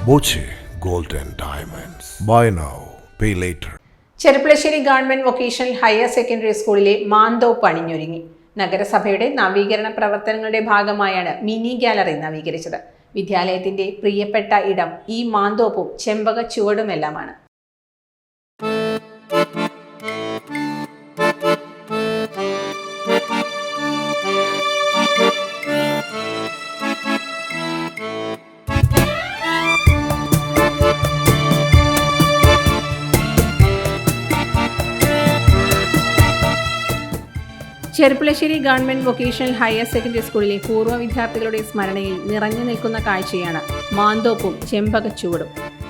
Boche Gold and Diamonds. Buy now, pay later. Cherpulassery government vocational higher secondary സ്കൂളിലെ മാന്തോപ്പ് അണിഞ്ഞൊരുങ്ങി. നഗരസഭയുടെ നവീകരണ പ്രവർത്തനങ്ങളുടെ ഭാഗമായാണ് മിനി ഗാലറി നവീകരിച്ചത്. വിദ്യാലയത്തിന്റെ പ്രിയപ്പെട്ട ഇടം ഈ മാന്തോപ്പും ചെമ്പക ചുവടുമെല്ലാമാണ്. Cherpulassery government vocational higher secondary സ്കൂളിലെ പൂർവ്വ വിദ്യാർത്ഥികളുടെ സ്മരണയിൽ നിറഞ്ഞു നിൽക്കുന്ന കാഴ്ചയാണ് മാന്തോപ്പും ചെമ്പകച്ചുവടും.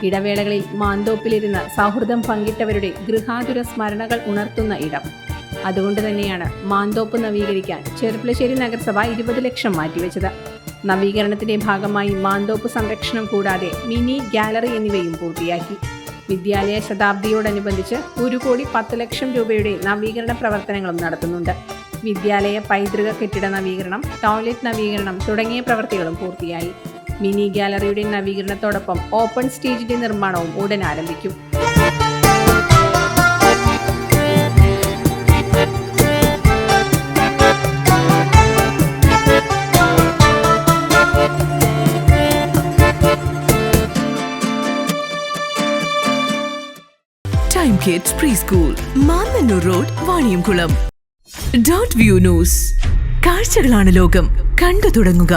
ഇടവേളകളിൽ മാന്തോപ്പിലിരുന്ന് സൗഹൃദം പങ്കിട്ടവരുടെ ഗൃഹാതുര സ്മരണകൾ ഉണർത്തുന്ന ഇടം. അതുകൊണ്ട് തന്നെയാണ് മാന്തോപ്പ് നവീകരിക്കാൻ ചെറുപ്പുളശ്ശേരി നഗരസഭ 20 ലക്ഷം മാറ്റിവെച്ചത്. നവീകരണത്തിന്റെ ഭാഗമായി മാന്തോപ്പ് സംരക്ഷണം കൂടാതെ മിനി ഗാലറി എന്നിവയും പൂർത്തിയാക്കി. വിദ്യാലയ ശതാബ്ദിയോടനുബന്ധിച്ച് 1,10,00,000 രൂപയുടെ നവീകരണ പ്രവർത്തനങ്ങളും നടത്തുന്നുണ്ട്. വിദ്യാലയ പൈതൃക കെട്ടിട നവീകരണം, ടോയ്ലറ്റ് നവീകരണം തുടങ്ങിയ പ്രവൃത്തികളും പൂർത്തിയായി. മിനി ഗാലറിയുടെ നവീകരണത്തോടൊപ്പം ഓപ്പൺ സ്റ്റേജിന്റെ നിർമ്മാണവും ഉടൻ ആരംഭിക്കും. Time Kids Preschool, Mannannur road, Vaniyamkulam. Dot View News. കാഴ്ചകളാണ് ലോകം, കണ്ടു തുടങ്ങുക.